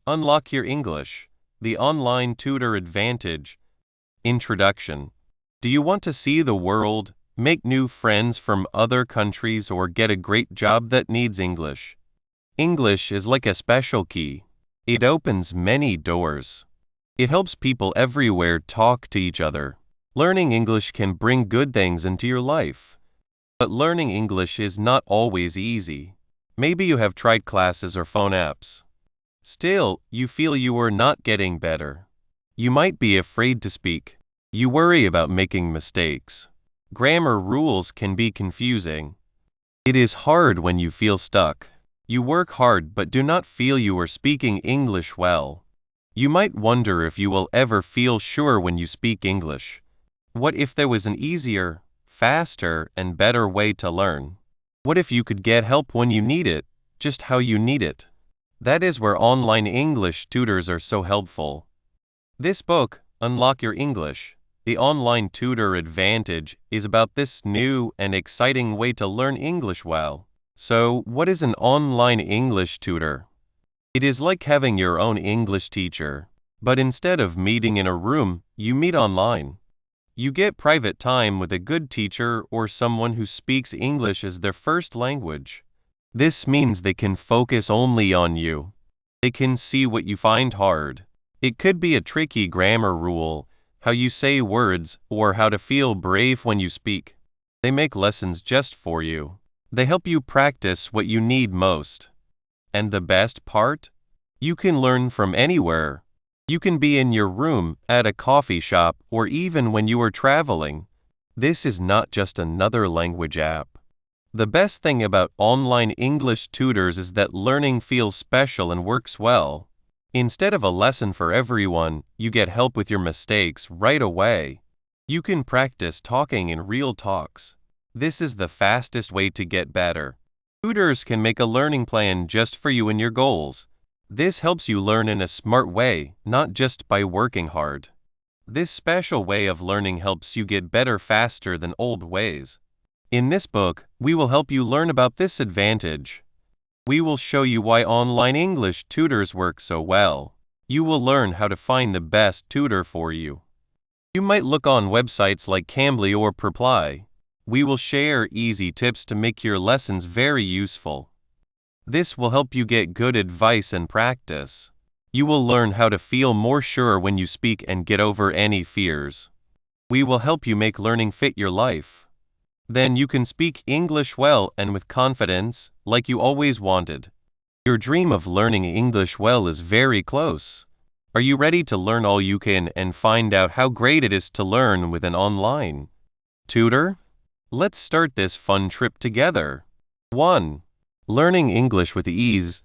Unlock your English. The online tutor advantage. Introduction. Do you want to see the world, make new friends from other countries, or get a great job that needs English? English is like a special key. It opens many doors. It helps people everywhere talk to each other. Learning English can bring good things into your life. But learning English is not always easy. Maybe you have tried classes or phone apps. Still, you feel you are not getting better. You might be afraid to speak. You worry about making mistakes. Grammar rules can be confusing. It is hard when you feel stuck. You work hard but do not feel you are speaking English well. You might wonder if you will ever feel sure when you speak English. What if there was an easier, faster, and better way to learn? What if you could get help when you need it, just how you need it? That is where online English tutors are so helpful. This book, Unlock Your English, The Online Tutor Advantage, is about this new and exciting way to learn English well. So, what is an online English tutor? It is like having your own English teacher, but instead of meeting in a room, you meet online. You get private time with a good teacher or someone who speaks English as their first language. This means they can focus only on you. They can see what you find hard. It could be a tricky grammar rule, how you say words, or how to feel brave when you speak. They make lessons just for you. They help you practice what you need most. And the best part? You can learn from anywhere. You can be in your room, at a coffee shop, or even when you are traveling. This is not just another language app. The best thing about online English tutors is that learning feels special and works well. Instead of a lesson for everyone, you get help with your mistakes right away. You can practice talking in real talks. This is the fastest way to get better. Tutors can make a learning plan just for you and your goals. This helps you learn in a smart way, not just by working hard. This special way of learning helps you get better faster than old ways. In this book, we will help you learn about this advantage. We will show you why online English tutors work so well. You will learn how to find the best tutor for you. You might look on websites like Cambly or Reply. We will share easy tips to make your lessons very useful. This will help you get good advice and practice. You will learn how to feel more sure when you speak and get over any fears. We will help you make learning fit your life. Then you can speak English well and with confidence, like you always wanted. Your dream of learning English well is very close. Are you ready to learn all you can and find out how great it is to learn with an online tutor? Let's start this fun trip together. 1. Learning English with ease.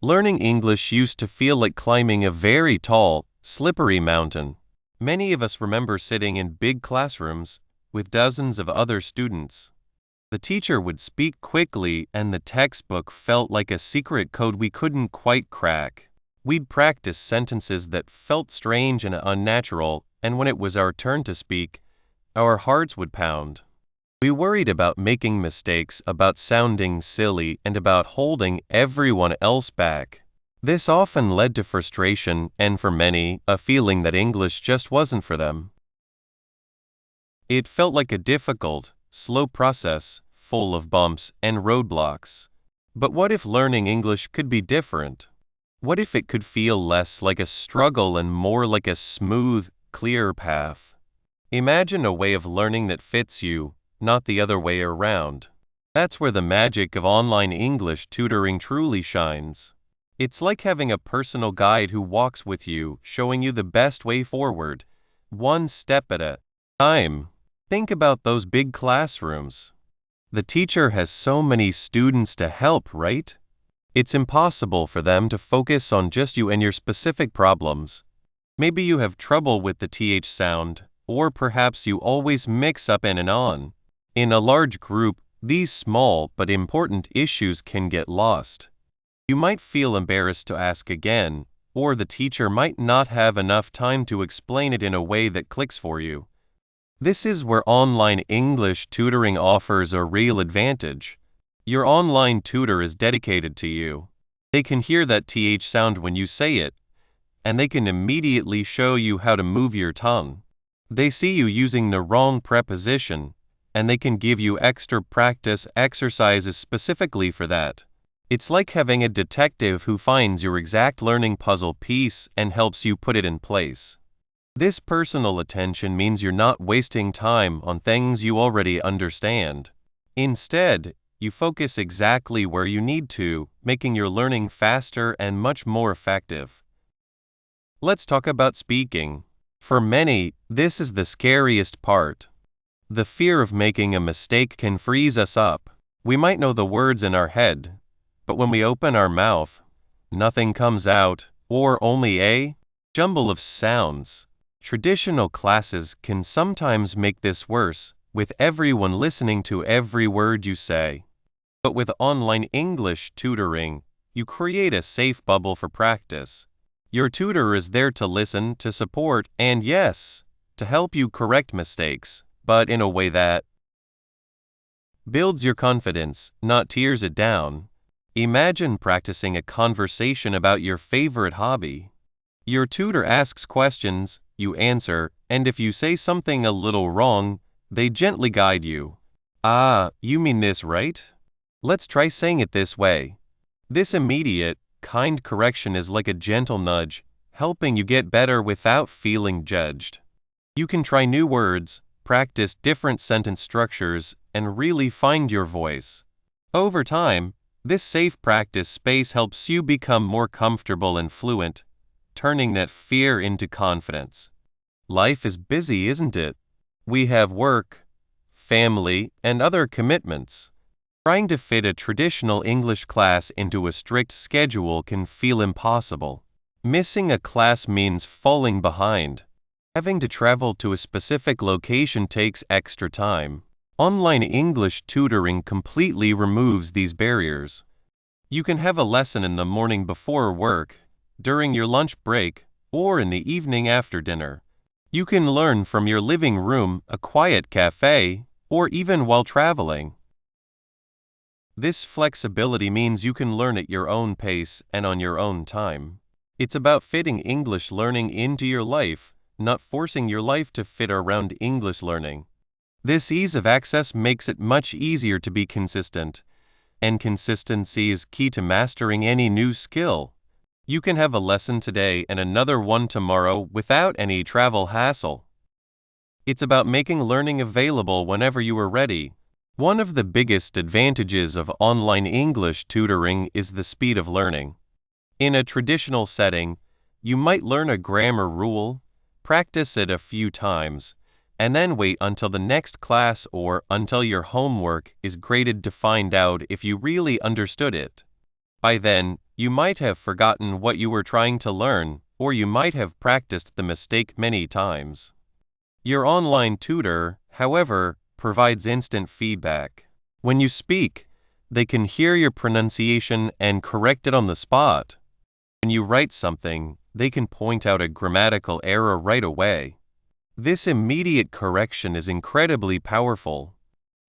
Learning English used to feel like climbing a very tall, slippery mountain. Many of us remember sitting in big classrooms with dozens of other students. The teacher would speak quickly and the textbook felt like a secret code we couldn't quite crack. We'd practice sentences that felt strange and unnatural, and when it was our turn to speak, our hearts would pound. We worried about making mistakes, about sounding silly, and about holding everyone else back. This often led to frustration and, for many, a feeling that English just wasn't for them. It felt like a difficult, slow process, full of bumps and roadblocks. But what if learning English could be different? What if it could feel less like a struggle and more like a smooth, clear path? Imagine a way of learning that fits you, not the other way around. That's where the magic of online English tutoring truly shines. It's like having a personal guide who walks with you, showing you the best way forward, one step at a time. Think about those big classrooms. The teacher has so many students to help, right? It's impossible for them to focus on just you and your specific problems. Maybe you have trouble with the TH sound, or perhaps you always mix up N and on. In a large group, these small but important issues can get lost. You might feel embarrassed to ask again, or the teacher might not have enough time to explain it in a way that clicks for you. This is where online English tutoring offers a real advantage. Your online tutor is dedicated to you. They can hear that TH sound when you say it, and they can immediately show you how to move your tongue. They see you using the wrong preposition, and they can give you extra practice exercises specifically for that. It's like having a detective who finds your exact learning puzzle piece and helps you put it in place. This personal attention means you're not wasting time on things you already understand. Instead, you focus exactly where you need to, making your learning faster and much more effective. Let's talk about speaking. For many, this is the scariest part. The fear of making a mistake can freeze us up. We might know the words in our head, but when we open our mouth, nothing comes out, or only a jumble of sounds. Traditional classes can sometimes make this worse, with everyone listening to every word you say. But with online English tutoring, you create a safe bubble for practice. Your tutor is there to listen, to support, and yes, to help you correct mistakes, but in a way that builds your confidence, not tears it down. Imagine practicing a conversation about your favorite hobby. Your tutor asks questions, you answer, and if you say something a little wrong, they gently guide you. Ah, you mean this, right? Let's try saying it this way. This immediate, kind correction is like a gentle nudge, helping you get better without feeling judged. You can try new words, practice different sentence structures, and really find your voice. Over time, this safe practice space helps you become more comfortable and fluent, turning that fear into confidence. Life is busy, isn't it? We have work, family, and other commitments. Trying to fit a traditional English class into a strict schedule can feel impossible. Missing a class means falling behind. Having to travel to a specific location takes extra time. Online English tutoring completely removes these barriers. You can have a lesson in the morning before work, during your lunch break, or in the evening after dinner. You can learn from your living room, a quiet cafe, or even while traveling. This flexibility means you can learn at your own pace and on your own time. It's about fitting English learning into your life, not forcing your life to fit around English learning. This ease of access makes it much easier to be consistent, and consistency is key to mastering any new skill. You can have a lesson today and another one tomorrow without any travel hassle. It's about making learning available whenever you are ready. One of the biggest advantages of online English tutoring is the speed of learning. In a traditional setting, you might learn a grammar rule, practice it a few times, and then wait until the next class or until your homework is graded to find out if you really understood it. By then, you might have forgotten what you were trying to learn, or you might have practiced the mistake many times. Your online tutor, however, provides instant feedback. When you speak, they can hear your pronunciation and correct it on the spot. When you write something, they can point out a grammatical error right away. This immediate correction is incredibly powerful.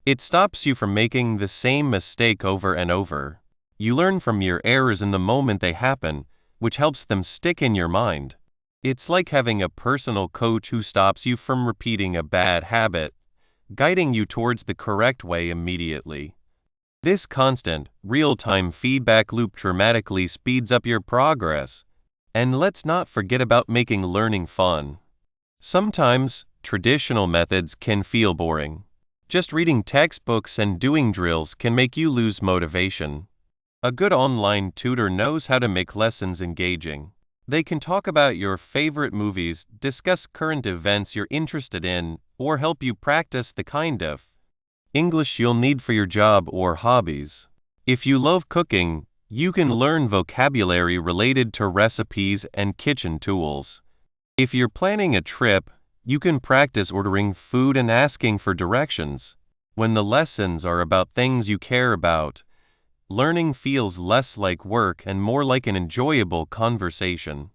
It stops you from making the same mistake over and over. You learn from your errors in the moment they happen, which helps them stick in your mind. It's like having a personal coach who stops you from repeating a bad habit, guiding you towards the correct way immediately. This constant, real-time feedback loop dramatically speeds up your progress. And let's not forget about making learning fun. Sometimes, traditional methods can feel boring. Just reading textbooks and doing drills can make you lose motivation. A good online tutor knows how to make lessons engaging. They can talk about your favorite movies, discuss current events you're interested in, or help you practice the kind of English you'll need for your job or hobbies. If you love cooking, you can learn vocabulary related to recipes and kitchen tools. If you're planning a trip, you can practice ordering food and asking for directions. When the lessons are about things you care about, learning feels less like work and more like an enjoyable conversation.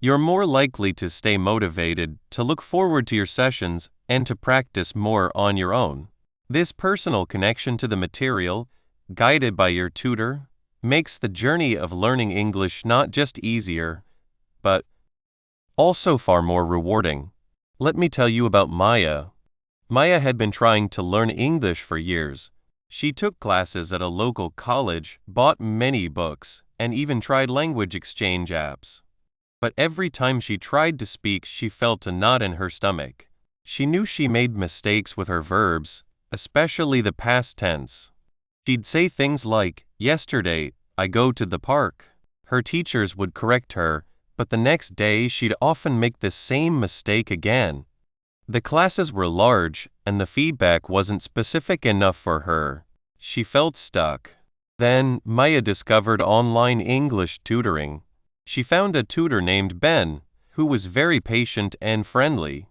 You're more likely to stay motivated, to look forward to your sessions, and to practice more on your own. This personal connection to the material, guided by your tutor, makes the journey of learning English not just easier, but also far more rewarding. Let me tell you about Maya. Maya had been trying to learn English for years. She took classes at a local college, bought many books, and even tried language exchange apps. But every time she tried to speak, she felt a knot in her stomach. She knew she made mistakes with her verbs, especially the past tense. She'd say things like, "Yesterday, I go to the park." Her teachers would correct her, but the next day she'd often make the same mistake again. The classes were large, and the feedback wasn't specific enough for her. She felt stuck. Then, Maya discovered online English tutoring. She found a tutor named Ben, who was very patient and friendly.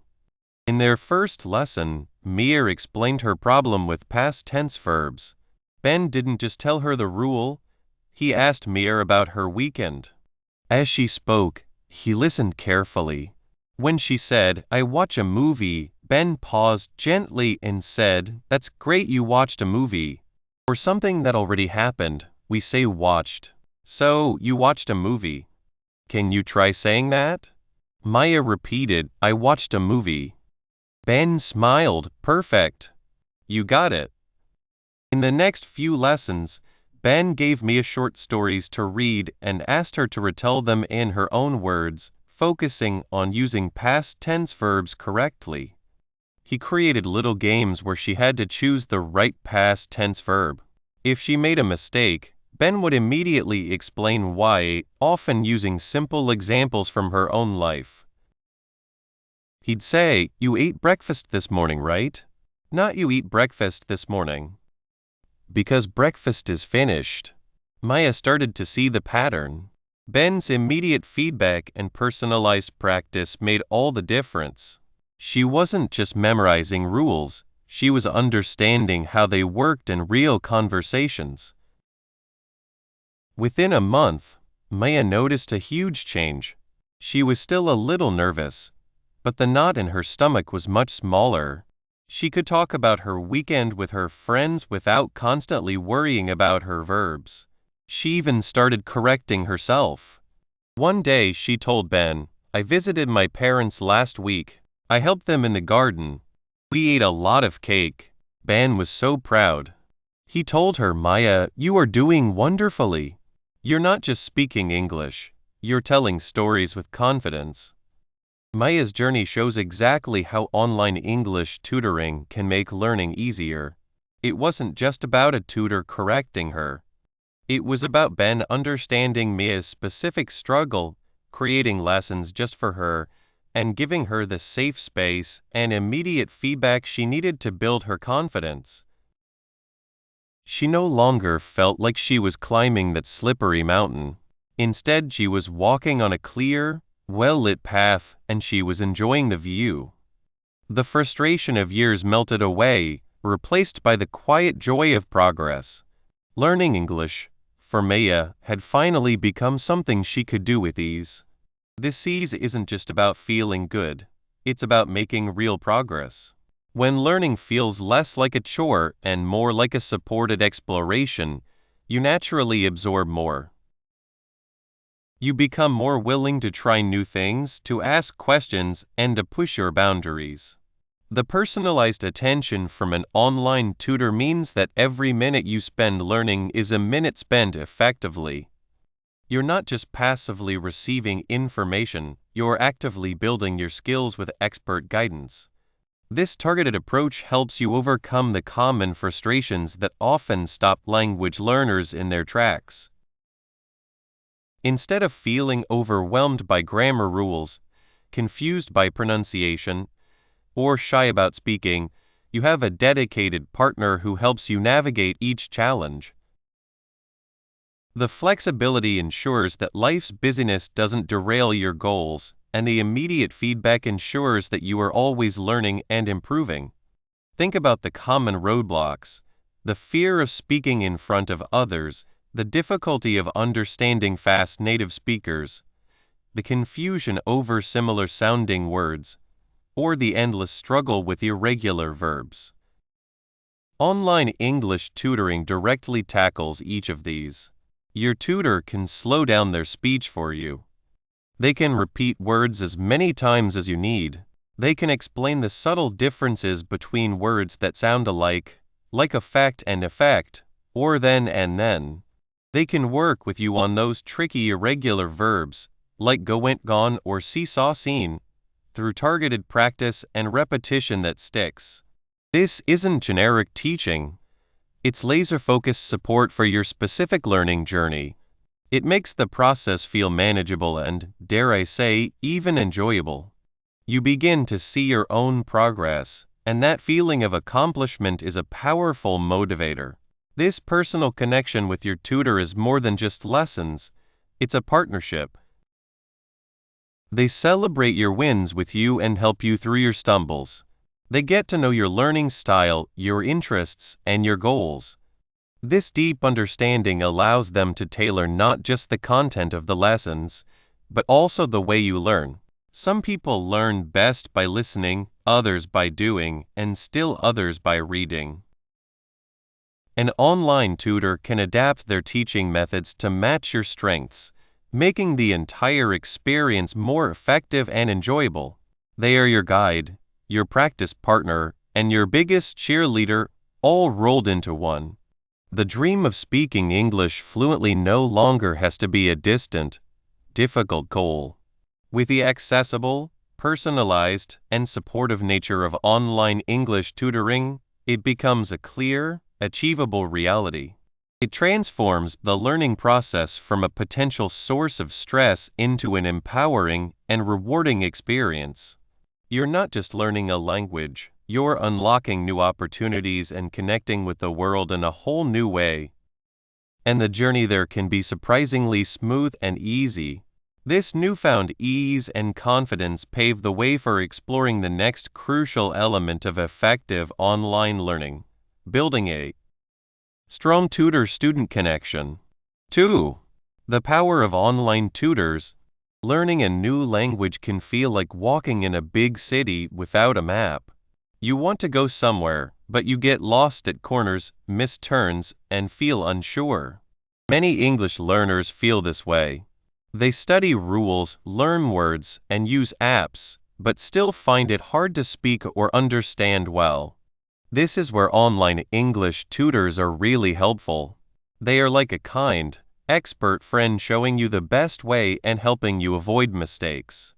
In their first lesson, Mia explained her problem with past tense verbs. Ben didn't just tell her the rule, he asked Mia about her weekend. As she spoke, he listened carefully. When she said, "I watch a movie," Ben paused gently and said, "That's great you watched a movie." For something that already happened, we say watched. So, you watched a movie. Can you try saying that? Maya repeated, "I watched a movie." Ben smiled, "Perfect. You got it." In the next few lessons, Ben gave Mia short stories to read and asked her to retell them in her own words, focusing on using past tense verbs correctly. He created little games where she had to choose the right past tense verb. If she made a mistake, Ben would immediately explain why, often using simple examples from her own life. He'd say, "You ate breakfast this morning, right?" Not "You eat breakfast this morning." Because breakfast is finished. Maya started to see the pattern. Ben's immediate feedback and personalized practice made all the difference. She wasn't just memorizing rules, she was understanding how they worked in real conversations. Within a month, Maya noticed a huge change. She was still a little nervous, but the knot in her stomach was much smaller. She could talk about her weekend with her friends without constantly worrying about her verbs. She even started correcting herself. One day she told Ben, "I visited my parents last week. I helped them in the garden. We ate a lot of cake." Ben was so proud. He told her, "Maya, you are doing wonderfully. You're not just speaking English, you're telling stories with confidence." Maya's journey shows exactly how online English tutoring can make learning easier. It wasn't just about a tutor correcting her. It was about Ben understanding Mia's specific struggle, creating lessons just for her, and giving her the safe space and immediate feedback she needed to build her confidence. She no longer felt like she was climbing that slippery mountain. Instead, she was walking on a clear, well-lit path, and she was enjoying the view. The frustration of years melted away, replaced by the quiet joy of progress. Learning English, for Maya, had finally become something she could do with ease. This ease isn't just about feeling good, it's about making real progress. When learning feels less like a chore and more like a supported exploration, you naturally absorb more. You become more willing to try new things, to ask questions, and to push your boundaries. The personalized attention from an online tutor means that every minute you spend learning is a minute spent effectively. You're not just passively receiving information, you're actively building your skills with expert guidance. This targeted approach helps you overcome the common frustrations that often stop language learners in their tracks. Instead of feeling overwhelmed by grammar rules, confused by pronunciation, or shy about speaking, you have a dedicated partner who helps you navigate each challenge. The flexibility ensures that life's busyness doesn't derail your goals, and the immediate feedback ensures that you are always learning and improving. Think about the common roadblocks: the fear of speaking in front of others, the difficulty of understanding fast native speakers, the confusion over similar sounding words, or the endless struggle with irregular verbs. Online English tutoring directly tackles each of these. Your tutor can slow down their speech for you. They can repeat words as many times as you need. They can explain the subtle differences between words that sound alike, like effect and effect, or then and then. They can work with you on those tricky irregular verbs, like go went gone or seesaw seen, through targeted practice and repetition that sticks. This isn't generic teaching. It's laser-focused support for your specific learning journey. It makes the process feel manageable and, dare I say, even enjoyable. You begin to see your own progress, and that feeling of accomplishment is a powerful motivator. This personal connection with your tutor is more than just lessons, it's a partnership. They celebrate your wins with you and help you through your stumbles. They get to know your learning style, your interests, and your goals. This deep understanding allows them to tailor not just the content of the lessons, but also the way you learn. Some people learn best by listening, others by doing, and still others by reading. An online tutor can adapt their teaching methods to match your strengths, making the entire experience more effective and enjoyable. They are your guide, your practice partner, and your biggest cheerleader, all rolled into one. The dream of speaking English fluently no longer has to be a distant, difficult goal. With the accessible, personalized, and supportive nature of online English tutoring, it becomes a clear, achievable reality. It transforms the learning process from a potential source of stress into an empowering and rewarding experience. You're not just learning a language, you're unlocking new opportunities and connecting with the world in a whole new way. And the journey there can be surprisingly smooth and easy. This newfound ease and confidence pave the way for exploring the next crucial element of effective online learning: building a strong tutor-student connection. 2. The power of online tutors. Learning a new language can feel like walking in a big city without a map. You want to go somewhere, but you get lost at corners, miss turns, and feel unsure. Many English learners feel this way. They study rules, learn words, and use apps, but still find it hard to speak or understand well. This is where online English tutors are really helpful. They are like a kind, expert friend showing you the best way and helping you avoid mistakes.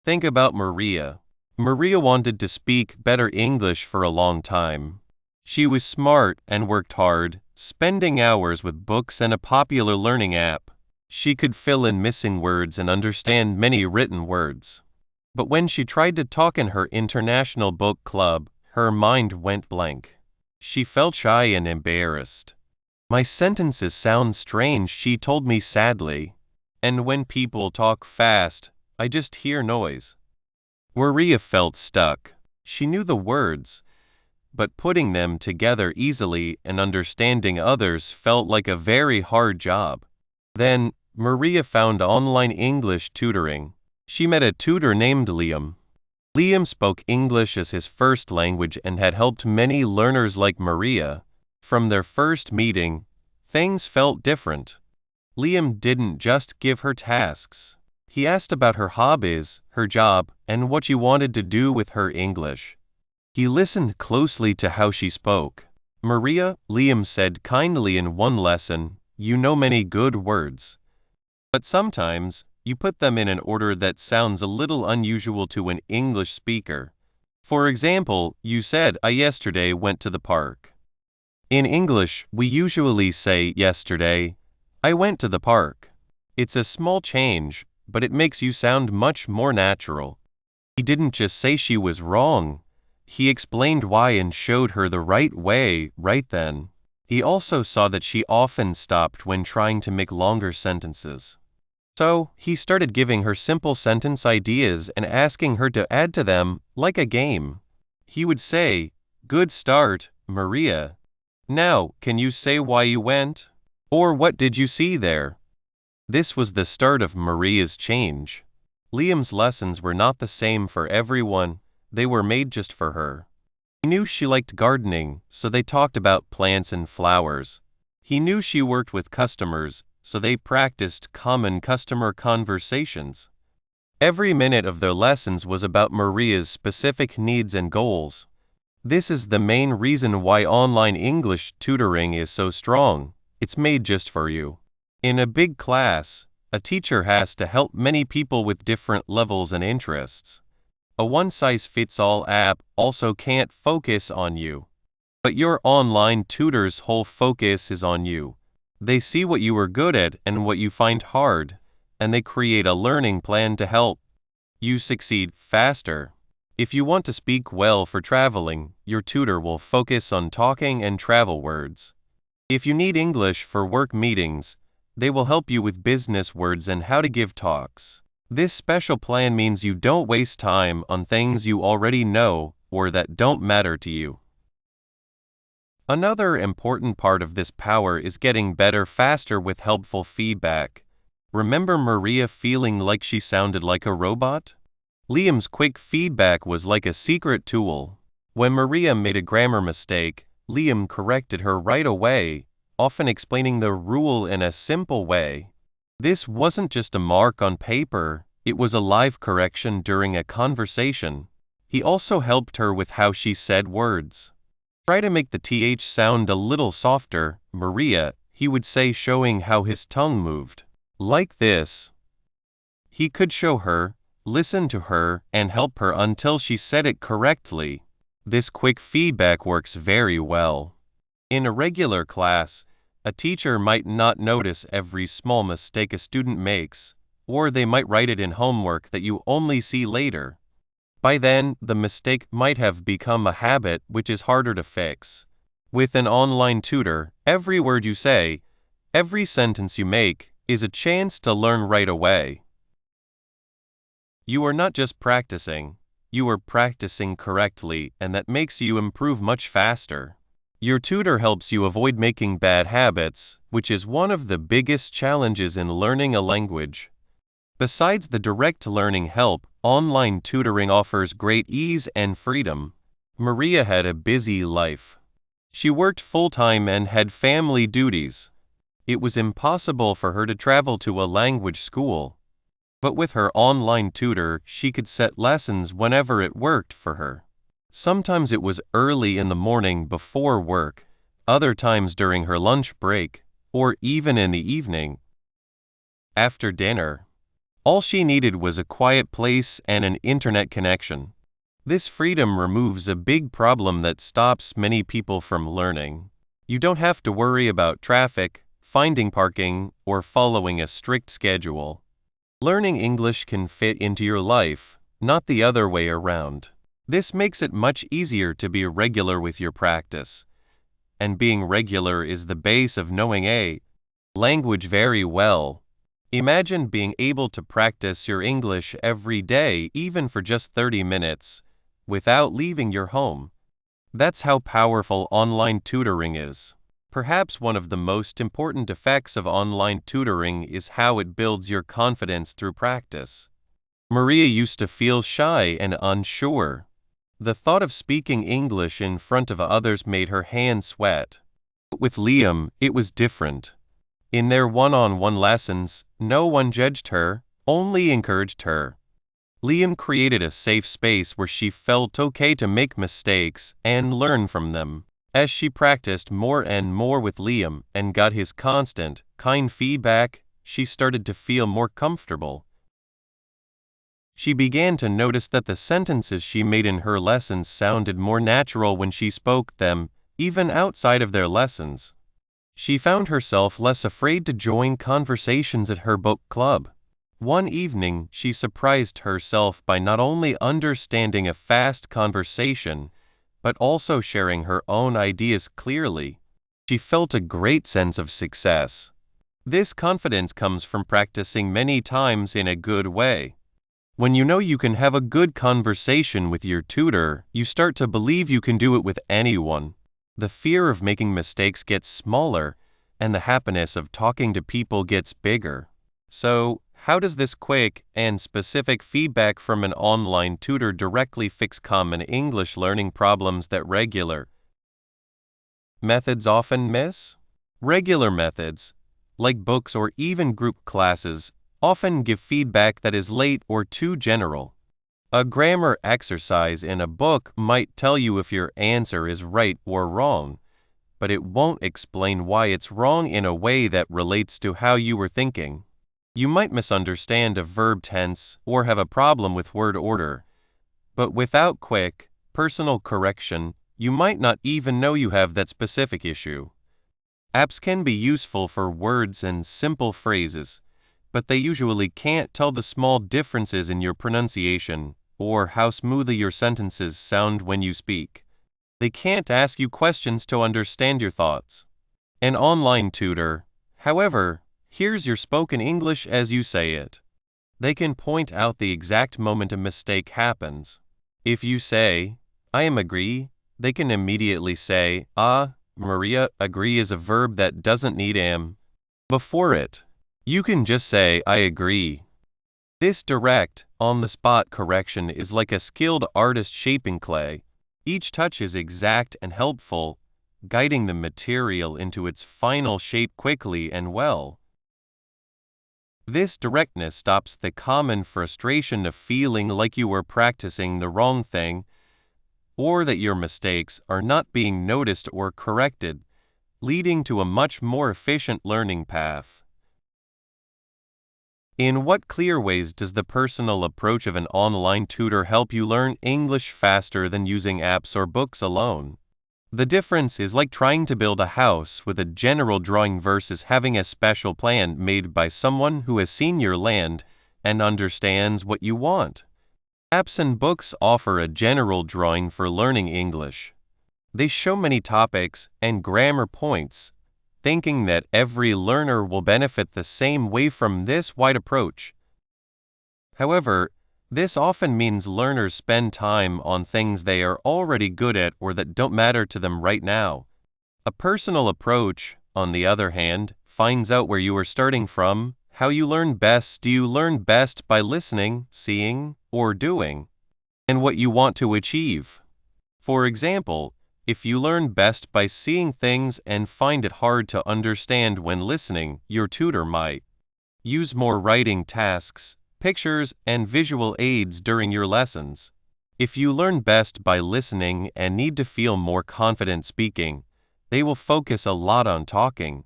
Think about Maria. Maria wanted to speak better English for a long time. She was smart and worked hard, spending hours with books and a popular learning app. She could fill in missing words and understand many written words. But when she tried to talk in her international book club, her mind went blank. She felt shy and embarrassed. "My sentences sound strange," she told me sadly. "And when people talk fast, I just hear noise." Maria felt stuck. She knew the words, but putting them together easily and understanding others felt like a very hard job. Then, Maria found online English tutoring. She met a tutor named Liam. Liam spoke English as his first language and had helped many learners like Maria. From their first meeting, things felt different. Liam didn't just give her tasks. He asked about her hobbies, her job, and what she wanted to do with her English. He listened closely to how she spoke. "Maria," Liam said kindly in one lesson, "you know many good words. But sometimes, you put them in an order that sounds a little unusual to an English speaker. For example, you said, 'I yesterday went to the park.' In English, we usually say, 'Yesterday, I went to the park.' It's a small change, but it makes you sound much more natural." He didn't just say she was wrong. He explained why and showed her the right way right then. He also saw that she often stopped when trying to make longer sentences. So, he started giving her simple sentence ideas and asking her to add to them, like a game. He would say, "Good start, Maria. Now, can you say why you went? Or what did you see there?" This was the start of Maria's change. Liam's lessons were not the same for everyone, they were made just for her. He knew she liked gardening, so they talked about plants and flowers. He knew she worked with customers, so they practiced common customer conversations. Every minute of their lessons was about Maria's specific needs and goals. This is the main reason why online English tutoring is so strong. It's made just for you. In a big class, a teacher has to help many people with different levels and interests. A one-size-fits-all app also can't focus on you. But your online tutor's whole focus is on you. They see what you are good at and what you find hard, and they create a learning plan to help you succeed faster. If you want to speak well for traveling, your tutor will focus on talking and travel words. If you need English for work meetings, they will help you with business words and how to give talks. This special plan means you don't waste time on things you already know or that don't matter to you. Another important part of this power is getting better faster with helpful feedback. Remember Maria feeling like she sounded like a robot? Liam's quick feedback was like a secret tool. When Maria made a grammar mistake, Liam corrected her right away, often explaining the rule in a simple way. This wasn't just a mark on paper, it was a live correction during a conversation. He also helped her with how she said words. Try to make the th sound a little softer, Maria, he would say, showing how his tongue moved. Like this. He could show her, listen to her, and help her until she said it correctly. This quick feedback works very well. In a regular class, a teacher might not notice every small mistake a student makes, or they might write it in homework that you only see later. By then, the mistake might have become a habit which is harder to fix. With an online tutor, every word you say, every sentence you make, is a chance to learn right away. You are not just practicing, you are practicing correctly, and that makes you improve much faster. Your tutor helps you avoid making bad habits, which is one of the biggest challenges in learning a language. Besides the direct learning help, online tutoring offers great ease and freedom. Maria had a busy life. She worked full-time and had family duties. It was impossible for her to travel to a language school. But with her online tutor, she could set lessons whenever it worked for her. Sometimes it was early in the morning before work, other times during her lunch break, or even in the evening. After dinner, all she needed was a quiet place and an internet connection. This freedom removes a big problem that stops many people from learning. You don't have to worry about traffic, finding parking, or following a strict schedule. Learning English can fit into your life, not the other way around. This makes it much easier to be regular with your practice. And being regular is the base of knowing a language very well. Imagine being able to practice your English every day, even for just 30 minutes, without leaving your home. That's how powerful online tutoring is. Perhaps one of the most important effects of online tutoring is how it builds your confidence through practice. Maria used to feel shy and unsure. The thought of speaking English in front of others made her hands sweat. But with Liam, it was different. In their one-on-one lessons, no one judged her, only encouraged her. Liam created a safe space where she felt okay to make mistakes and learn from them. As she practiced more and more with Liam and got his constant, kind feedback, she started to feel more comfortable. She began to notice that the sentences she made in her lessons sounded more natural when she spoke them, even outside of their lessons. She found herself less afraid to join conversations at her book club. One evening, she surprised herself by not only understanding a fast conversation, but also sharing her own ideas clearly. She felt a great sense of success. This confidence comes from practicing many times in a good way. When you know you can have a good conversation with your tutor, you start to believe you can do it with anyone. The fear of making mistakes gets smaller, and the happiness of talking to people gets bigger. So, how does this quick and specific feedback from an online tutor directly fix common English learning problems that regular methods often miss? Regular methods, like books or even group classes, often give feedback that is late or too general. A grammar exercise in a book might tell you if your answer is right or wrong, but it won't explain why it's wrong in a way that relates to how you were thinking. You might misunderstand a verb tense or have a problem with word order, but without quick, personal correction, you might not even know you have that specific issue. Apps can be useful for words and simple phrases, but they usually can't tell the small differences in your pronunciation or how smoothly your sentences sound when you speak. They can't ask you questions to understand your thoughts. An online tutor, however, hears your spoken English as you say it. They can point out the exact moment a mistake happens. If you say, "I am agree," they can immediately say, "Ah, Maria, agree is a verb that doesn't need am before it." You can just say, "I agree." This direct, on-the-spot correction is like a skilled artist shaping clay. Each touch is exact and helpful, guiding the material into its final shape quickly and well. This directness stops the common frustration of feeling like you are practicing the wrong thing, or that your mistakes are not being noticed or corrected, leading to a much more efficient learning path. In what clear ways does the personal approach of an online tutor help you learn English faster than using apps or books alone? The difference is like trying to build a house with a general drawing versus having a special plan made by someone who has seen your land and understands what you want. Apps and books offer a general drawing for learning English. They show many topics and grammar points, thinking that every learner will benefit the same way from this wide approach. However, this often means learners spend time on things they are already good at or that don't matter to them right now. A personal approach, on the other hand, finds out where you are starting from, how you learn best. Do you learn best by listening, seeing, or doing, and what you want to achieve? For example, if you learn best by seeing things and find it hard to understand when listening, your tutor might use more writing tasks, pictures, and visual aids during your lessons. If you learn best by listening and need to feel more confident speaking, they will focus a lot on talking.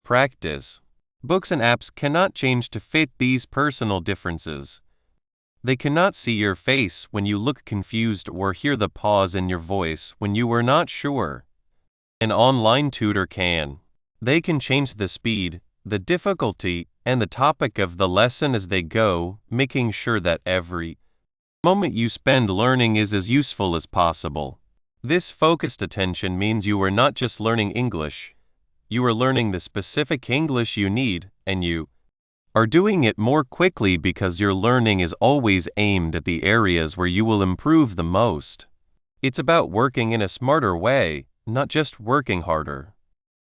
Practice. Books and apps cannot change to fit these personal differences. They cannot see your face when you look confused or hear the pause in your voice when you are not sure. An online tutor can. They can change the speed, the difficulty, and the topic of the lesson as they go, making sure that every moment you spend learning is as useful as possible. This focused attention means you are not just learning English, you are learning the specific English you need, and you are doing it more quickly because your learning is always aimed at the areas where you will improve the most. It's about working in a smarter way, not just working harder.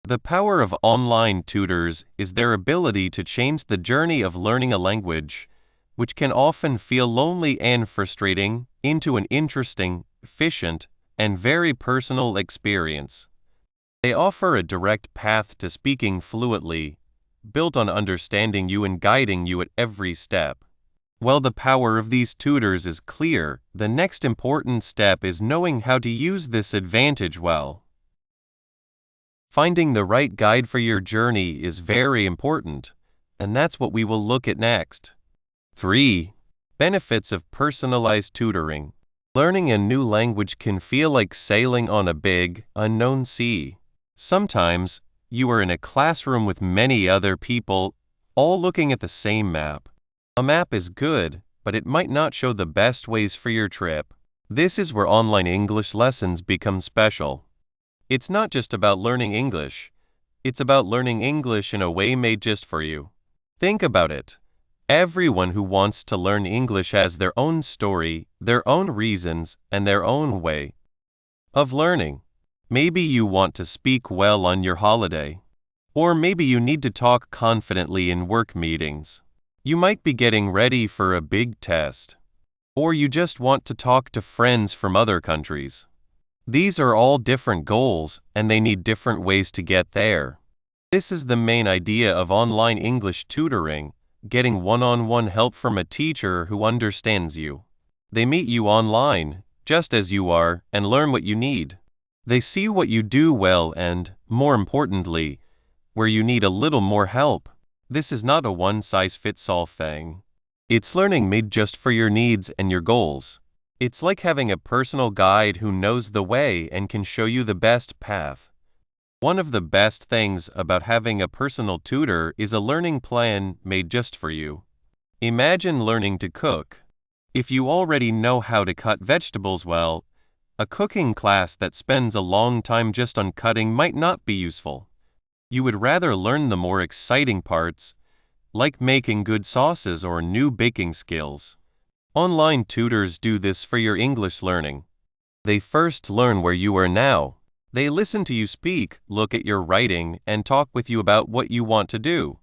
The power of online tutors is their ability to change the journey of learning a language, which can often feel lonely and frustrating, into an interesting, efficient, and very personal experience. They offer a direct path to speaking fluently, built on understanding you and guiding you at every step. While the power of these tutors is clear, the next important step is knowing how to use this advantage well. Finding the right guide for your journey is very important, and that's what we will look at next. 3. Benefits of personalized tutoring. Learning a new language can feel like sailing on a big, unknown sea. Sometimes, you are in a classroom with many other people, all looking at the same map. A map is good, but it might not show the best ways for your trip. This is where online English lessons become special. It's not just about learning English. It's about learning English in a way made just for you. Think about it. Everyone who wants to learn English has their own story, their own reasons, and their own way of learning. Maybe you want to speak well on your holiday. Or maybe you need to talk confidently in work meetings. You might be getting ready for a big test. Or you just want to talk to friends from other countries. These are all different goals, and they need different ways to get there. This is the main idea of online English tutoring, getting one-on-one help from a teacher who understands you. They meet you online, just as you are, and learn what you need. They see what you do well and, more importantly, where you need a little more help. This is not a one-size-fits-all thing. It's learning made just for your needs and your goals. It's like having a personal guide who knows the way and can show you the best path. One of the best things about having a personal tutor is a learning plan made just for you. Imagine learning to cook. If you already know how to cut vegetables well, a cooking class that spends a long time just on cutting might not be useful. You would rather learn the more exciting parts, like making good sauces or new baking skills. Online tutors do this for your English learning. They first learn where you are now. They listen to you speak, look at your writing, and talk with you about what you want to do.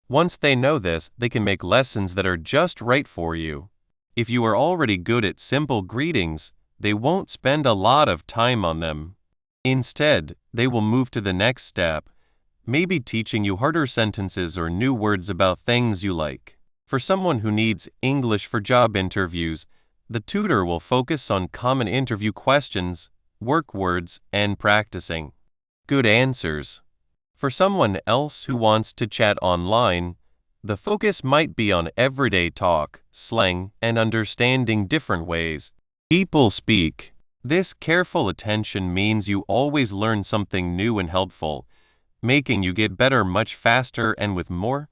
Once they know this, they can make lessons that are just right for you. If you are already good at simple greetings, they won't spend a lot of time on them. Instead, they will move to the next step, maybe teaching you harder sentences or new words about things you like. For someone who needs English for job interviews, the tutor will focus on common interview questions, work words, and practicing good answers. For someone else who wants to chat online, the focus might be on everyday talk, slang, and understanding different ways people speak. This careful attention means you always learn something new and helpful, making you get better much faster and with more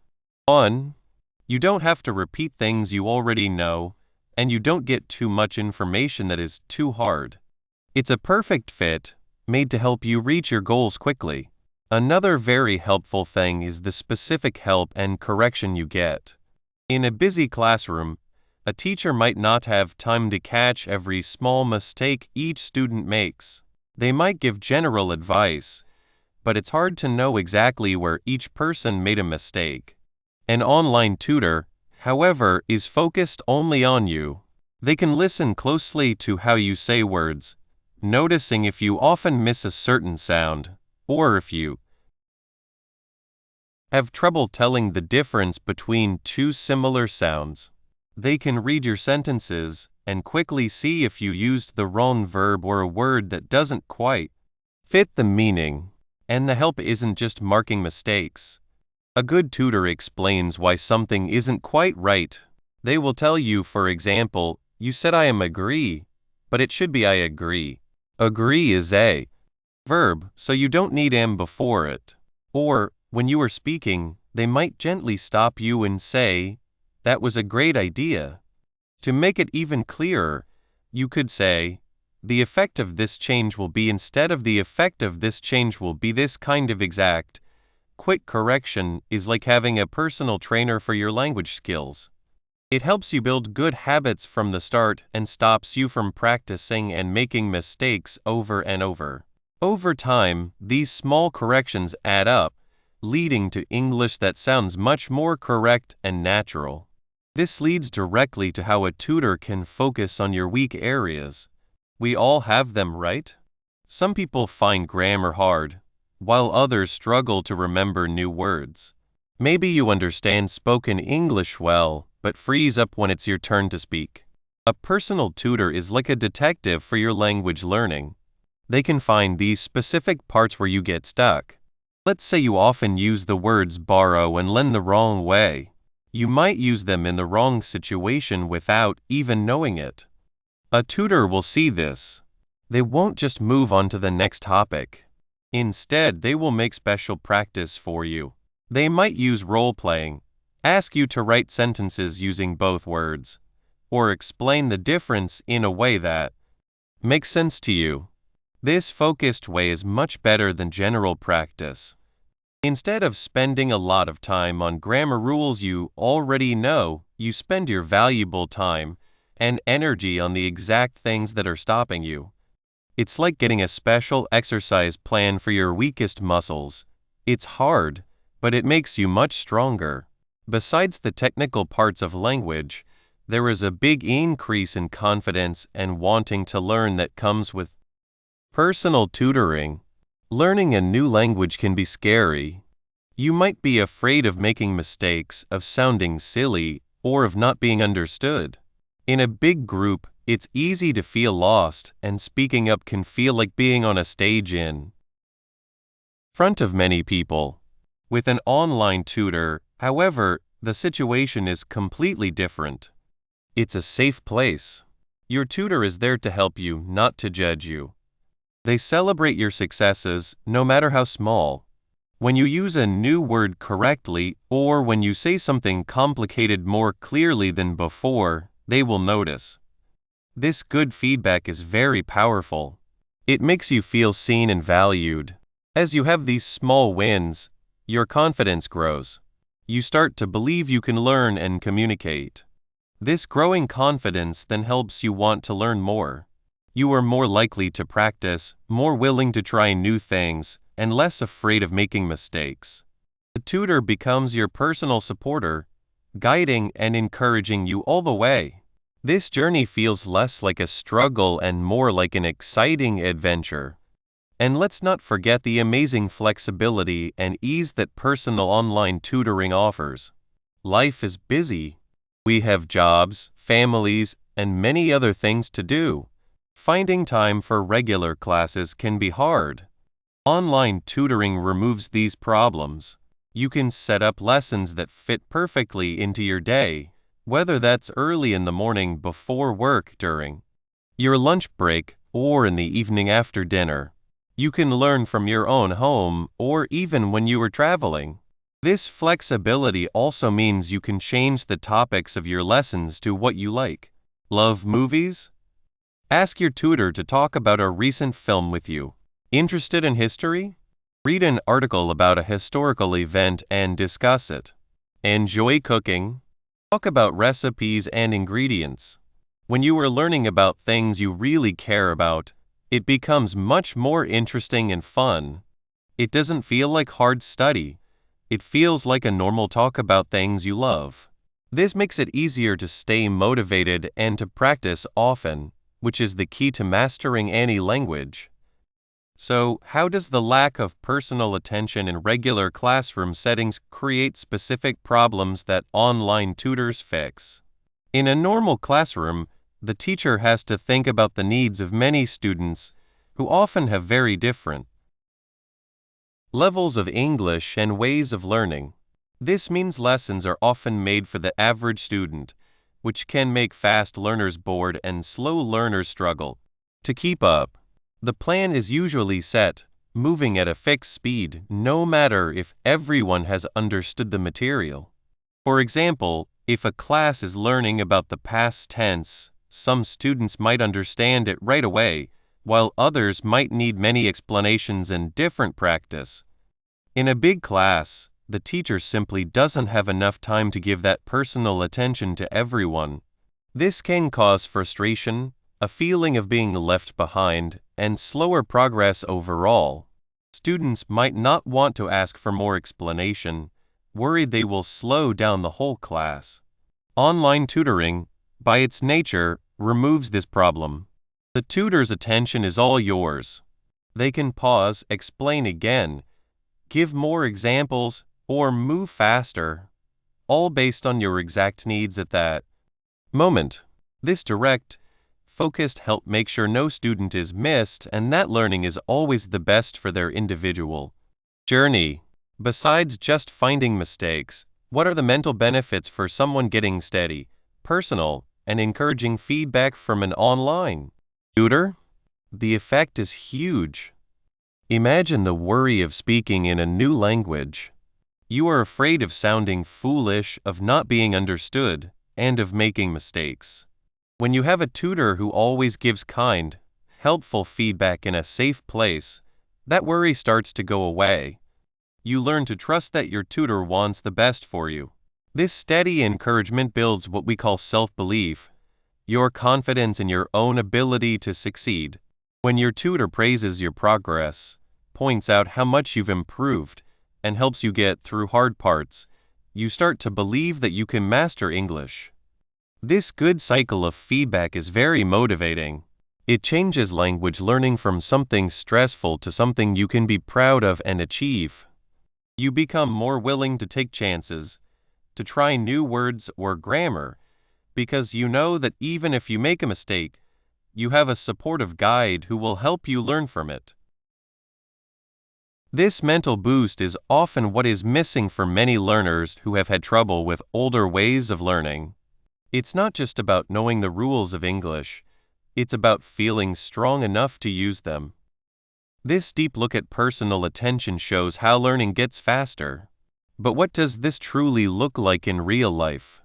fun. You don't have to repeat things you already know, and you don't get too much information that is too hard. It's a perfect fit, made to help you reach your goals quickly. Another very helpful thing is the specific help and correction you get. In a busy classroom, a teacher might not have time to catch every small mistake each student makes. They might give general advice, but it's hard to know exactly where each person made a mistake. An online tutor, however, is focused only on you. They can listen closely to how you say words, noticing if you often miss a certain sound, or if you have trouble telling the difference between two similar sounds. They can read your sentences and quickly see if you used the wrong verb or a word that doesn't quite fit the meaning, and the help isn't just marking mistakes. A good tutor explains why something isn't quite right. They will tell you, for example, you said I am agree, but it should be I agree. Agree is a verb, so you don't need am before it. Or, when you are speaking, they might gently stop you and say, that was a great idea. To make it even clearer, you could say, the effect of this change will be instead of the effect of this change will be this kind of exact. Quick correction is like having a personal trainer for your language skills. It helps you build good habits from the start and stops you from practicing and making mistakes over and over. Over time, these small corrections add up, leading to English that sounds much more correct and natural. This leads directly to how a tutor can focus on your weak areas. We all have them, right? Some people find grammar hard, while others struggle to remember new words. Maybe you understand spoken English well, but freeze up when it's your turn to speak. A personal tutor is like a detective for your language learning. They can find these specific parts where you get stuck. Let's say you often use the words borrow and lend the wrong way. You might use them in the wrong situation without even knowing it. A tutor will see this. They won't just move on to the next topic. Instead, they will make special practice for you. They might use role-playing, ask you to write sentences using both words, or explain the difference in a way that makes sense to you. This focused way is much better than general practice. Instead of spending a lot of time on grammar rules you already know, you spend your valuable time and energy on the exact things that are stopping you. It's like getting a special exercise plan for your weakest muscles. It's hard, but it makes you much stronger. Besides the technical parts of language, there is a big increase in confidence and wanting to learn that comes with personal tutoring. Learning a new language can be scary. You might be afraid of making mistakes, of sounding silly, or of not being understood. In a big group, it's easy to feel lost, and speaking up can feel like being on a stage in front of many people. With an online tutor, however, the situation is completely different. It's a safe place. Your tutor is there to help you, not to judge you. They celebrate your successes, no matter how small. When you use a new word correctly, or when you say something complicated more clearly than before, they will notice. This good feedback is very powerful. It makes you feel seen and valued. As you have these small wins, your confidence grows. You start to believe you can learn and communicate. This growing confidence then helps you want to learn more. You are more likely to practice, more willing to try new things, and less afraid of making mistakes. The tutor becomes your personal supporter, guiding and encouraging you all the way. This journey feels less like a struggle and more like an exciting adventure. And let's not forget the amazing flexibility and ease that personal online tutoring offers. Life is busy. We have jobs, families, and many other things to do. Finding time for regular classes can be hard. Online tutoring removes these problems. You can set up lessons that fit perfectly into your day, whether that's early in the morning before work, during your lunch break, or in the evening after dinner. You can learn from your own home or even when you are traveling. This flexibility also means you can change the topics of your lessons to what you like. Love movies? Ask your tutor to talk about a recent film with you. Interested in history? Read an article about a historical event and discuss it. Enjoy cooking? Talk about recipes and ingredients. When you are learning about things you really care about, it becomes much more interesting and fun. It doesn't feel like hard study. It feels like a normal talk about things you love. This makes it easier to stay motivated and to practice often, which is the key to mastering any language. So, how does the lack of personal attention in regular classroom settings create specific problems that online tutors fix? In a normal classroom, the teacher has to think about the needs of many students who often have very different levels of English and ways of learning. This means lessons are often made for the average student, which can make fast learners bored and slow learners struggle to keep up. The plan is usually set, moving at a fixed speed, no matter if everyone has understood the material. For example, if a class is learning about the past tense, some students might understand it right away, while others might need many explanations and different practice. In a big class, the teacher simply doesn't have enough time to give that personal attention to everyone. This can cause frustration, a feeling of being left behind, and slower progress overall. Students might not want to ask for more explanation, worried they will slow down the whole class. Online tutoring, by its nature, removes this problem. The tutor's attention is all yours. They can pause, explain again, give more examples, or move faster, all based on your exact needs at that moment. This direct, focused help make sure no student is missed and that learning is always the best for their individual journey. Besides just finding mistakes, what are the mental benefits for someone getting steady, personal, and encouraging feedback from an online tutor? The effect is huge. Imagine the worry of speaking in a new language. You are afraid of sounding foolish, of not being understood, and of making mistakes. When you have a tutor who always gives kind, helpful feedback in a safe place, that worry starts to go away. You learn to trust that your tutor wants the best for you. This steady encouragement builds what we call self-belief, your confidence in your own ability to succeed. When your tutor praises your progress, points out how much you've improved, and helps you get through hard parts, you start to believe that you can master English. This good cycle of feedback is very motivating. It changes language learning from something stressful to something you can be proud of and achieve. You become more willing to take chances, to try new words or grammar, because you know that even if you make a mistake, you have a supportive guide who will help you learn from it. This mental boost is often what is missing for many learners who have had trouble with older ways of learning. It's not just about knowing the rules of English, it's about feeling strong enough to use them. This deep look at personal attention shows how learning gets faster. But what does this truly look like in real life?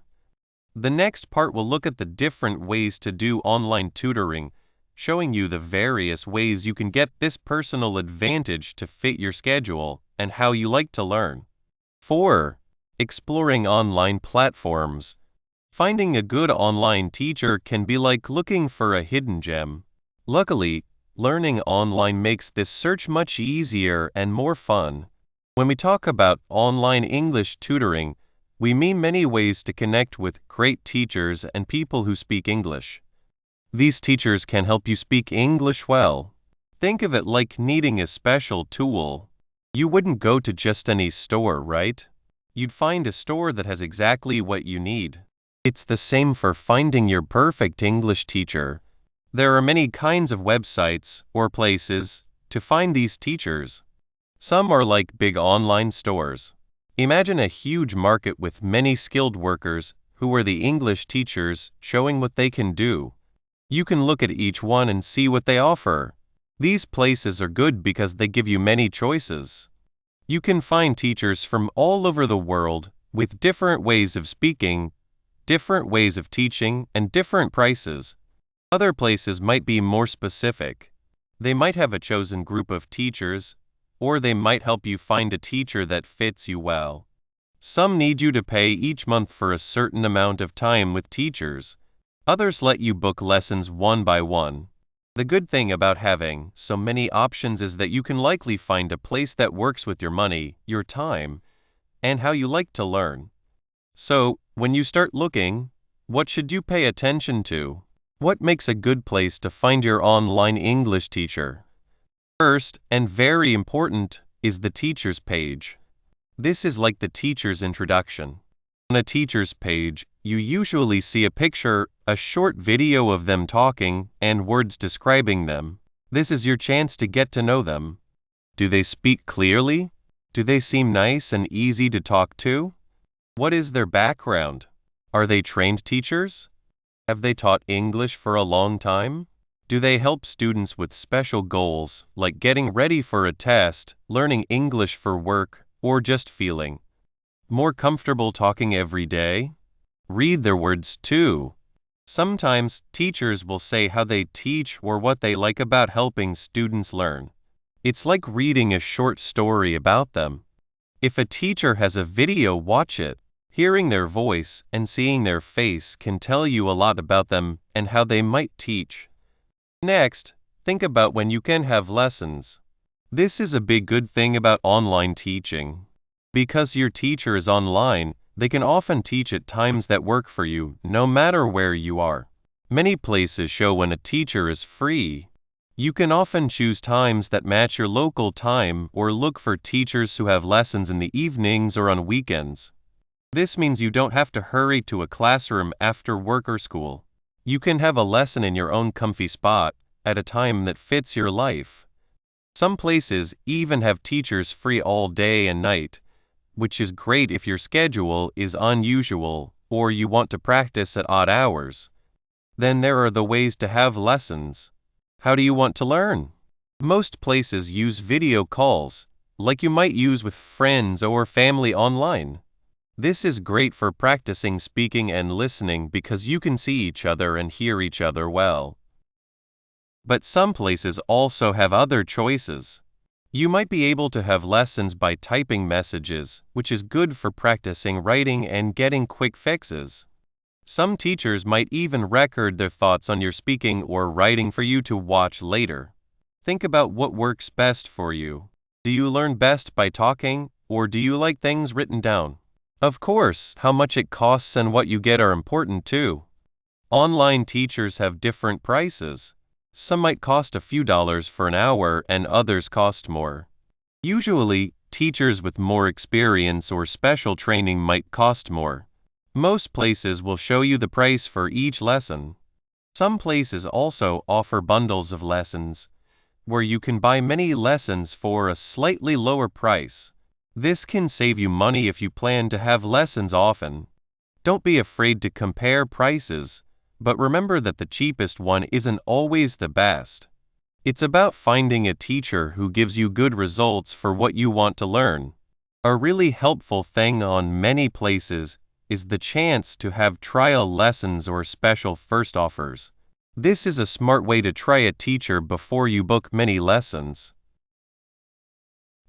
The next part will look at the different ways to do online tutoring, showing you the various ways you can get this personal advantage to fit your schedule and how you like to learn. 4. Exploring online platforms. Finding a good online teacher can be like looking for a hidden gem. Luckily, learning online makes this search much easier and more fun. When we talk about online English tutoring, we mean many ways to connect with great teachers and people who speak English. These teachers can help you speak English well. Think of it like needing a special tool. You wouldn't go to just any store, right? You'd find a store that has exactly what you need. It's the same for finding your perfect English teacher. There are many kinds of websites or places to find these teachers. Some are like big online stores. Imagine a huge market with many skilled workers who are the English teachers showing what they can do. You can look at each one and see what they offer. These places are good because they give you many choices. You can find teachers from all over the world with different ways of speaking, different ways of teaching, and different prices. Other places might be more specific. They might have a chosen group of teachers, or they might help you find a teacher that fits you well. Some need you to pay each month for a certain amount of time with teachers. Others let you book lessons one by one. The good thing about having so many options is that you can likely find a place that works with your money, your time, and how you like to learn. So, when you start looking, what should you pay attention to? What makes a good place to find your online English teacher? First, and very important, is the teacher's page. This is like the teacher's introduction. On a teacher's page, you usually see a picture, a short video of them talking, and words describing them. This is your chance to get to know them. Do they speak clearly? Do they seem nice and easy to talk to? What is their background? Are they trained teachers? Have they taught English for a long time? Do they help students with special goals, like getting ready for a test, learning English for work, or just feeling more comfortable talking every day? Read their words too. Sometimes teachers will say how they teach or what they like about helping students learn. It's like reading a short story about them. If a teacher has a video, watch it. Hearing their voice and seeing their face can tell you a lot about them and how they might teach. Next, think about when you can have lessons. This is a big good thing about online teaching. Because your teacher is online, they can often teach at times that work for you, no matter where you are. Many places show when a teacher is free. You can often choose times that match your local time or look for teachers who have lessons in the evenings or on weekends. This means you don't have to hurry to a classroom after work or school. You can have a lesson in your own comfy spot at a time that fits your life. Some places even have teachers free all day and night, which is great if your schedule is unusual or you want to practice at odd hours. Then there are the ways to have lessons. How do you want to learn? Most places use video calls, like you might use with friends or family online. This is great for practicing speaking and listening because you can see each other and hear each other well. But some places also have other choices. You might be able to have lessons by typing messages, which is good for practicing writing and getting quick fixes. Some teachers might even record their thoughts on your speaking or writing for you to watch later. Think about what works best for you. Do you learn best by talking, or do you like things written down? Of course, how much it costs and what you get are important too. Online teachers have different prices. Some might cost a few dollars for an hour and others cost more. Usually, Teachers with more experience or special training might cost more. Most places will show you the price for each lesson. Some places also offer bundles of lessons, where you can buy many lessons for a slightly lower price. This can save you money if you plan to have lessons often. Don't be afraid to compare prices, but remember that the cheapest one isn't always the best. It's about finding a teacher who gives you good results for what you want to learn. A really helpful thing on many places is the chance to have trial lessons or special first offers. This is a smart way to try a teacher before you book many lessons.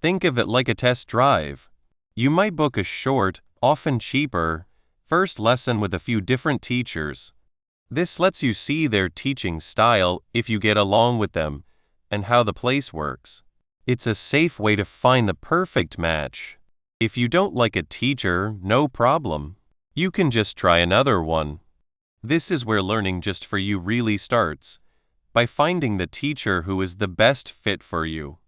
Think of it like a test drive. You might book a short, often cheaper, first lesson with a few different teachers. This lets you see their teaching style if you get along with them, and how the place works. It's a safe way to find the perfect match. If you don't like a teacher, no problem. You can just try another one. This is where learning just for you really starts, by finding the teacher who is the best fit for you.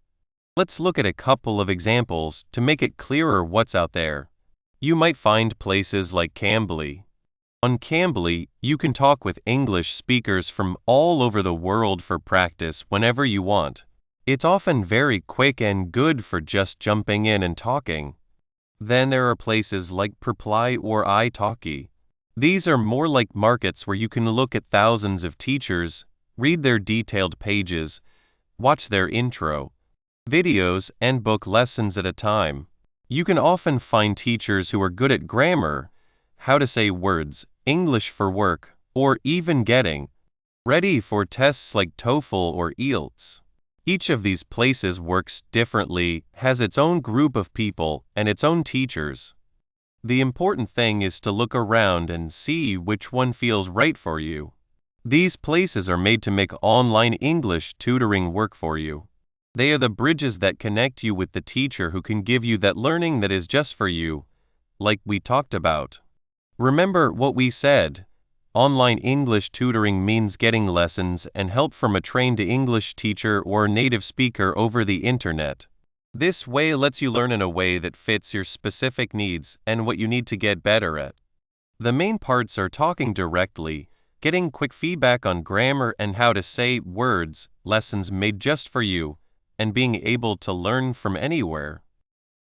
Let's look at a couple of examples to make it clearer what's out there. You might find places like Cambly. On Cambly, you can talk with English speakers from all over the world for practice whenever you want. It's often very quick and good for just jumping in and talking. Then there are places like Preply or italki. These are more like markets where you can look at thousands of teachers, read their detailed pages, watch their intro videos, and book lessons at a time. You can often find teachers who are good at grammar, how to say words, English for work, or even getting ready for tests like TOEFL or IELTS. Each of these places works differently, has its own group of people, and its own teachers. The important thing is to look around and see which one feels right for you. These places are made to make online English tutoring work for you. They are the bridges that connect you with the teacher who can give you that learning that is just for you, like we talked about. Remember what we said. Online English tutoring means getting lessons and help from a trained English teacher or native speaker over the internet. This way lets you learn in a way that fits your specific needs and what you need to get better at. The main parts are talking directly, getting quick feedback on grammar and how to say words, lessons made just for you, and being able to learn from anywhere.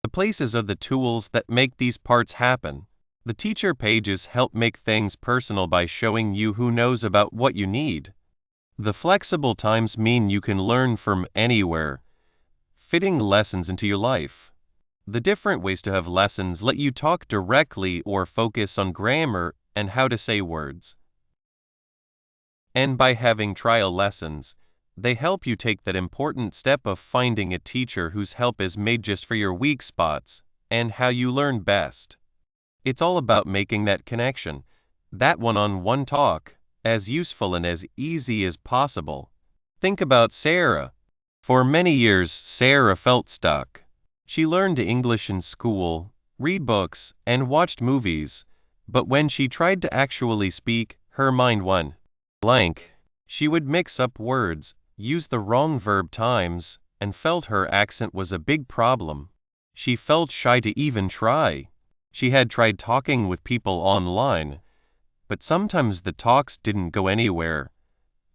The places are the tools that make these parts happen. The teacher pages help make things personal by showing you who knows about what you need. The flexible times mean you can learn from anywhere, fitting lessons into your life. The different ways to have lessons let you talk directly or focus on grammar and how to say words. And by having trial lessons, they help you take that important step of finding a teacher whose help is made just for your weak spots and how you learn best. It's all about making that connection, that one-on-one talk, as useful and as easy as possible. Think about Sarah. For many years, Sarah felt stuck. She learned English in school, read books, and watched movies, but when she tried to actually speak, her mind went blank. She would mix up words, use the wrong verb times, and felt her accent was a big problem. She felt shy to even try. She had tried talking with people online, but sometimes the talks didn't go anywhere,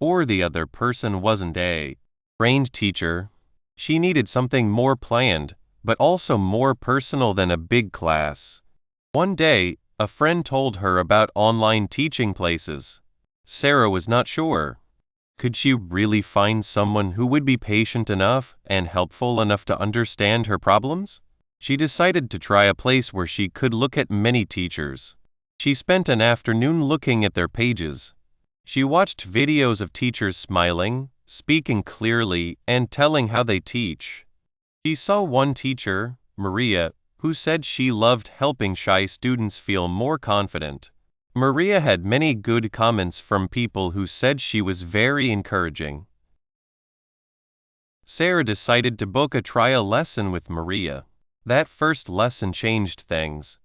or the other person wasn't a trained teacher. She needed something more planned, but also more personal than a big class. One day, a friend told her about online teaching places. Sarah was not sure. Could she really find someone who would be patient enough and helpful enough to understand her problems? She decided to try a place where she could look at many teachers. She spent an afternoon looking at their pages. She watched videos of teachers smiling, speaking clearly, and telling how they teach. She saw one teacher, Maria, who said she loved helping shy students feel more confident. Maria had many good comments from people who said she was very encouraging. Sarah decided to book a trial lesson with Maria. That first lesson changed things.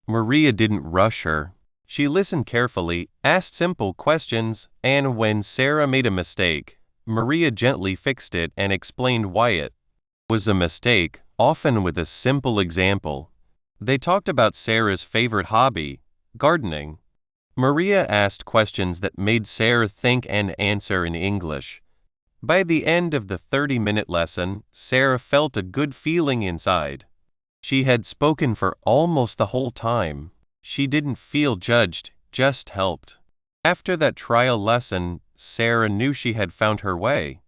Maria didn't rush her. She listened carefully, asked simple questions, and when Sarah made a mistake, Maria gently fixed it and explained why it was a mistake, often with a simple example. They talked about Sarah's favorite hobby, gardening. Maria asked questions that made Sarah think and answer in English. By the end of the 30-minute lesson, Sarah felt a good feeling inside. She had spoken for almost the whole time. She didn't feel judged, just helped. After that trial lesson, Sarah knew she had found her way.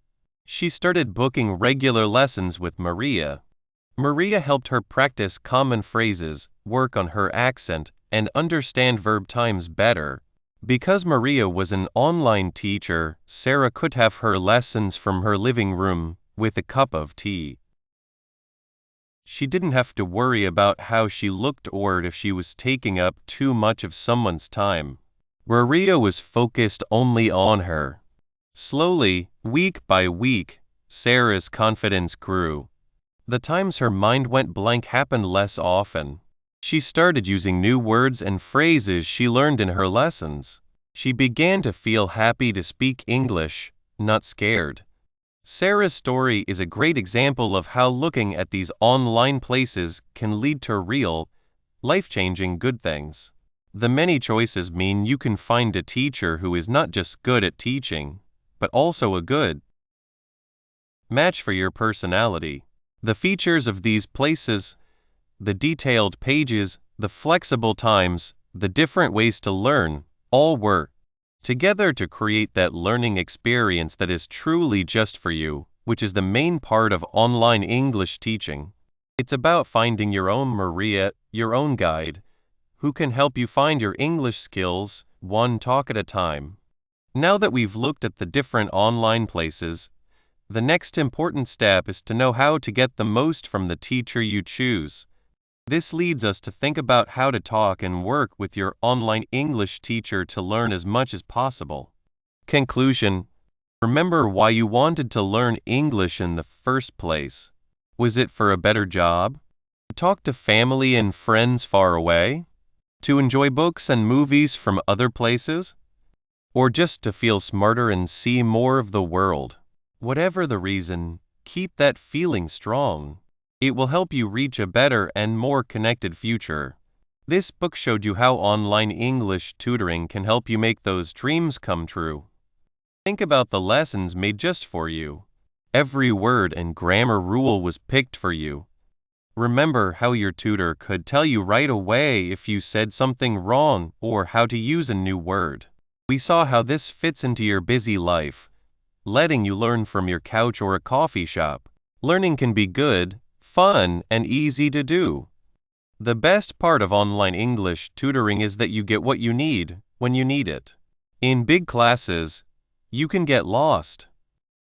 She started booking regular lessons with Maria. Maria helped her practice common phrases, work on her accent, and understand verb times better. Because Maria was an online teacher, Sarah could have her lessons from her living room with a cup of tea. She didn't have to worry about how she looked or if she was taking up too much of someone's time. Maria was focused only on her. Slowly, week by week, Sarah's confidence grew. The times her mind went blank happened less often. She started using new words and phrases she learned in her lessons. She began to feel happy to speak English, not scared. Sarah's story is a great example of how looking at these online places can lead to real, life-changing good things. The many choices mean you can find a teacher who is not just good at teaching, but also a good match for your personality. The features of these places, the detailed pages, the flexible times, the different ways to learn, all work together to create that learning experience that is truly just for you, which is the main part of online English teaching. It's about finding your own Maria, your own guide, who can help you find your English skills, one talk at a time. Now that we've looked at the different online places, the next important step is to know how to get the most from the teacher you choose. This leads us to think about how to talk and work with your online English teacher to learn as much as possible. Conclusion: remember why you wanted to learn English in the first place. Was it for a better job? To talk to family and friends far away? To enjoy books and movies from other places? Or just to feel smarter and see more of the world? Whatever the reason, keep that feeling strong. It will help you reach a better and more connected future. This book showed you how online English tutoring can help you make those dreams come true. Think about the lessons made just for you. Every word and grammar rule was picked for you. Remember how your tutor could tell you right away if you said something wrong or how to use a new word. We saw how this fits into your busy life, letting you learn from your couch or a coffee shop. Learning can be good, fun, and easy to do. The best part of online English tutoring is that you get what you need when you need it. In big classes, you can get lost.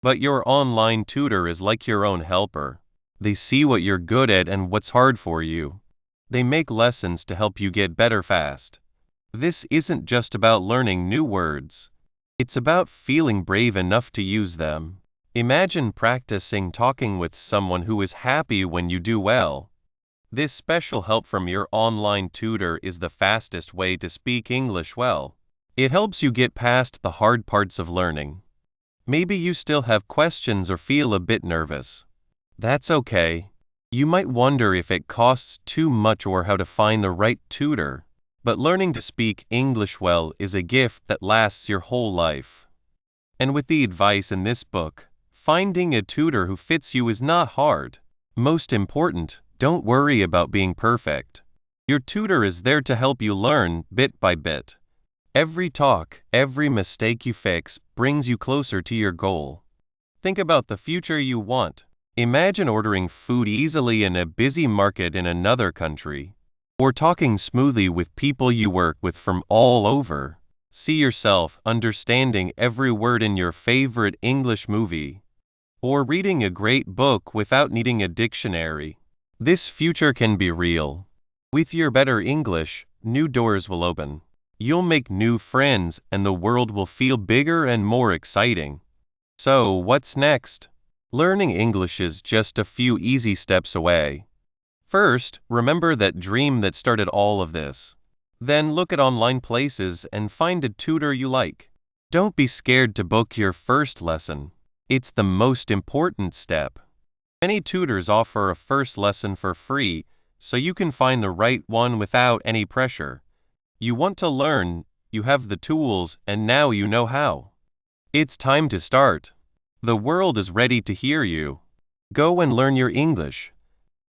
But your online tutor is like your own helper. They see what you're good at and what's hard for you. They make lessons to help you get better fast. This isn't just about learning new words. It's about feeling brave enough to use them. Imagine practicing talking with someone who is happy when you do well. This special help from your online tutor is the fastest way to speak English well. It helps you get past the hard parts of learning. Maybe you still have questions or feel a bit nervous. That's okay. You might wonder if it costs too much or how to find the right tutor. But learning to speak English well is a gift that lasts your whole life. And with the advice in this book, finding a tutor who fits you is not hard. Most important, don't worry about being perfect. Your tutor is there to help you learn bit by bit. Every talk, every mistake you fix brings you closer to your goal. Think about the future you want. Imagine ordering food easily in a busy market in another country, or talking smoothly with people you work with from all over. See yourself understanding every word in your favorite English movie, or reading a great book without needing a dictionary. This future can be real. With your better English, new doors will open. You'll make new friends and the world will feel bigger and more exciting. So, what's next? Learning English is just a few easy steps away. First, remember that dream that started all of this. Then look at online places and find a tutor you like. Don't be scared to book your first lesson. It's the most important step. Many tutors offer a first lesson for free, so you can find the right one without any pressure. You want to learn, you have the tools, and now you know how. It's time to start. The world is ready to hear you. Go and learn your English.